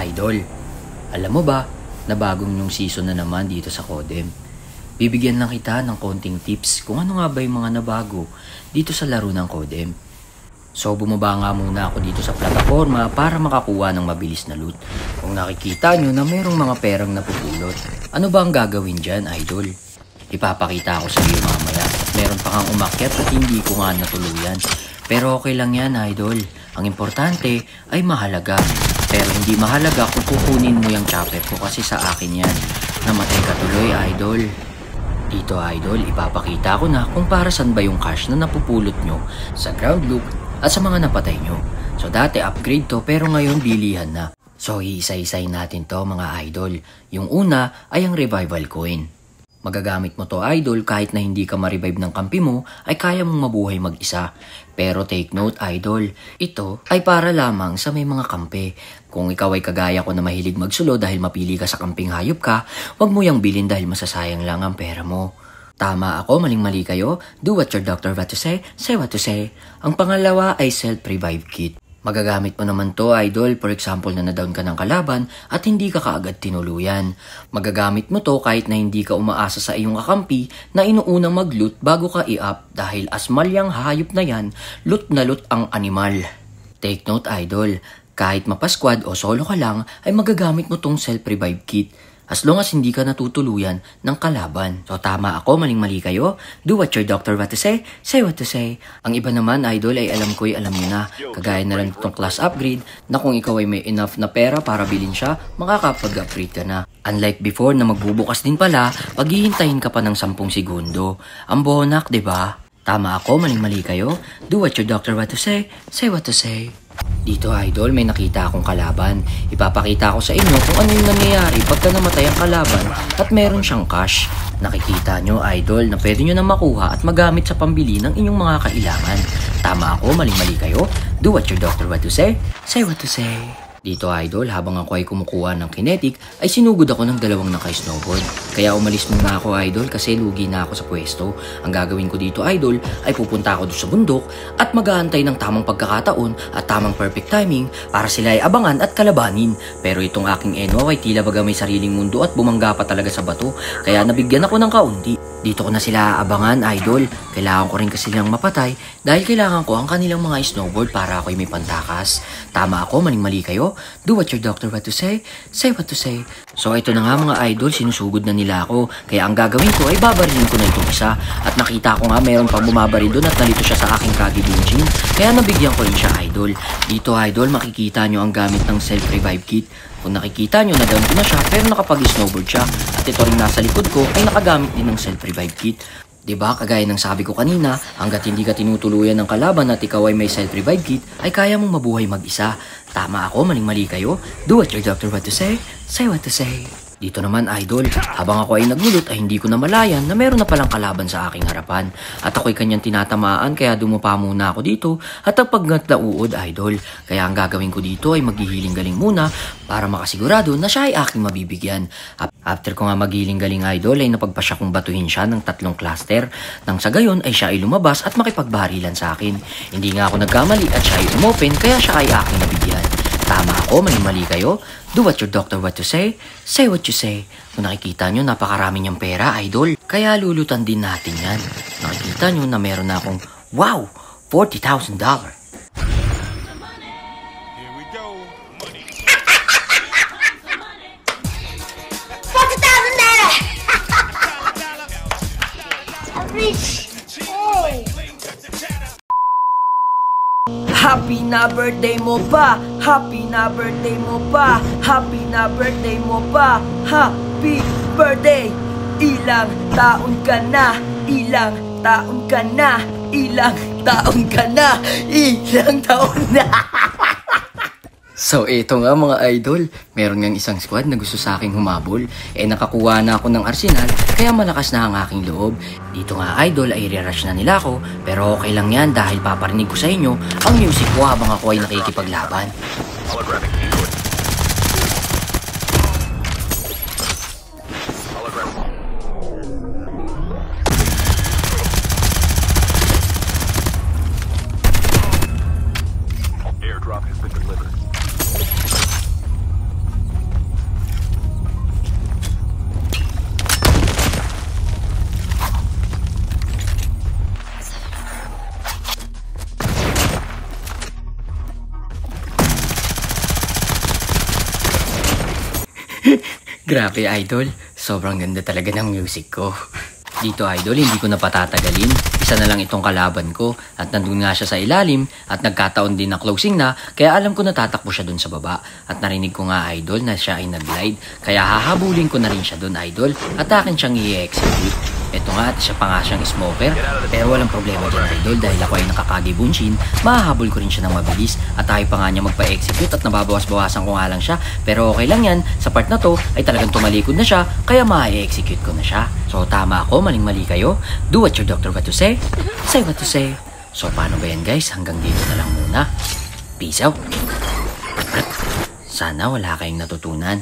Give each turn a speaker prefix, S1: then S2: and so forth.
S1: Idol, alam mo ba na bagong yung season na naman dito sa Codem? Bibigyan lang kita ng konting tips kung ano nga ba yung mga nabago dito sa laro ng Codem. So bumaba nga muna ako dito sa plataforma para makakuha ng mabilis na loot. Kung nakikita nyo na merong mga perang napupulot, ano ba ang gagawin dyan, Idol? Ipapakita ko sa iyo mamaya. Meron pa kang umakyat at hindi ko nga natuluyan. Pero okay lang yan, Idol. Ang importante ay mahalaga. Pero hindi mahalaga kung kukunin mo yung chopper ko kasi sa akin yan. Namatay ka tuloy, Idol. Dito, Idol, ipapakita ko na kung para saan ba yung cash na napupulot nyo sa ground loop at sa mga napatay nyo. So dati upgrade to pero ngayon bilihan na. So iisa-isay natin to mga Idol. Yung una ay ang revival coin. Magagamit mo to, Idol, kahit na hindi ka ma-revive ng kampi mo, ay kaya mong mabuhay mag-isa. Pero take note, Idol, ito ay para lamang sa may mga kampi. Kung ikaw ay kagaya ko na mahilig magsulo dahil mapili ka sa kamping hayop ka, wag mo yang bilhin dahil masasayang lang ang pera mo. Tama ako, maling-mali kayo. Do what your doctor what to say what to say. Ang pangalawa ay self-revive kit. Magagamit mo naman to, Idol, for example na na-down ka ng kalaban at hindi ka kaagad tinuluyan. Magagamit mo to kahit na hindi ka umaasa sa iyong kakampi na inuunang mag-loot bago ka i-up dahil asmalyang hayop na yan, loot na loot ang animal. Take note, Idol, kahit mapasquad o solo ka lang ay magagamit mo tong self-revive kit. As long as hindi ka natutuluyan ng kalaban. So tama ako, maling-mali kayo. Do what your doctor what to say what to say. Ang iba naman, Idol, ay alam ko ay alam nyo na. Kagaya na lang itong class upgrade na kung ikaw ay may enough na pera para bilhin siya, makakapag-upgrade ka na. Unlike before na magbubukas din pala, paghihintayin ka pa ng 10 segundo. Ang bonak, diba? Tama ako, maling-mali kayo. Do what your doctor what to say what to say. Dito, Idol, may nakita akong kalaban. Ipapakita ko sa inyo kung ano yung nangyayari pagka namatay ang kalaban at meron siyang cash. Nakikita nyo, Idol, na pwede nyo na makuha at magamit sa pambili ng inyong mga kailangan. Tama ako, maling-mali kayo. Do what your doctor what to say what to say. Dito, Idol, habang ako ay kumukuha ng kinetic, ay sinugod ako ng 2 naka-snowboard. Kaya umalis muna ako, Idol, kasi lugi na ako sa pwesto. Ang gagawin ko dito, Idol, ay pupunta ako doon sa bundok at mag-aantay ng tamang pagkakataon at tamang perfect timing para sila ay abangan at kalabanin. Pero itong aking Enwa ay tila baga may sariling mundo at bumangga pa talaga sa bato, kaya nabigyan ako ng kaunti. Dito ko na sila abangan, Idol. Kailangan ko rin kasi silang mapatay dahil kailangan ko ang kanilang mga snowboard para ako'y may pantakas. Tama ako, maling-mali kayo. Do what your doctor what to say what to say. So ito na nga mga Idol, sinusugod na nila ako. Kaya ang gagawin ko ay babarilin ko na itong isa. At nakita ko nga meron pang bumabaril doon at nalito siya sa aking kagibinjing. Kaya nabigyan ko rin siya, Idol. Dito, Idol, makikita nyo ang gamit ng self-revive kit. Kung nakikita nyo, na-down ko na siya pero nakapag-snowboard siya. At ito rin nasa likod ko ay nakagamit din ng self-revive kit. Diba, kagaya ng sabi ko kanina, hanggat hindi ka tinutuluyan ng kalaban at ikaw ay may self-revive kit, ay kaya mong mabuhay mag-isa. Tama ako, maling-mali kayo. Do what your doctor what to say what to say. Dito naman, Idol, habang ako ay naglulot ay hindi ko na malayan na meron na palang kalaban sa aking harapan. At ako'y kanyang tinatamaan kaya dumapa muna ako dito at paggat na uod, Idol. Kaya ang gagawin ko dito ay maghihiling-galing muna para makasigurado na siya ay aking mabibigyan. After ko nga maghihiling-galing, Idol, ay napagpasya kong batuhin siya ng 3 cluster. Nang sa gayon ay siya ay lumabas at makipagbarilan sa akin. Hindi nga ako nagkamali at siya ay umopen kaya siya ay aking nabigyan. Tama ako, maling-mali kayo. Do what your doctor what to say what you say. Kung nakikita nyo, napakarami niyang pera, Idol. Kaya lulutan din natin yan. Nakikita nyo na meron na akong, wow, $40,000.
S2: Happy na birthday mo pa, happy na birthday mo pa, happy na birthday mo pa, happy birthday. Ilang taon ka na, ilang taon ka na, ilang taon ka na, ilang taon na.
S1: So ito nga mga Idol, meron ngang isang squad na gusto sa aking humabol. Nakakuha na ako ng arsenal, kaya malakas na ang aking loob. Dito nga, Idol, ay re-rush na nila ako. Pero okay lang yan dahil paparinig ko sa inyo ang music ko habang ako ay nakikipaglaban. Grabe, idol. Sobrang ganda talaga ng music ko. Dito, idol, hindi ko na patatagalin. Isa na lang itong kalaban ko at nandun nga siya sa ilalim at nagkataon din na closing na kaya alam ko na tatakbo siya dun sa baba. At narinig ko nga, idol, na siya ay nag-glide. Kaya hahabulin ko na rin siya dun, idol, at akin siyang i-execute. Eto nga at siya pa nga siyang smoker. Pero walang problema dyan, idol, dahil ako ay nakakagibunshin. Mahahabol ko rin siya ng mabilis at tayo pa nga niya magpa-execute at nababawas-bawasan ko nga lang siya. Pero okay lang yan, sa part na to ay talagang tumalikod na siya kaya ma-execute ko na siya. So tama ako, maling-mali kayo. Do what your doctor what to say, say what to say. So paano ba yan, guys? Hanggang dito na lang muna. Peace out. Sana wala kayong natutunan.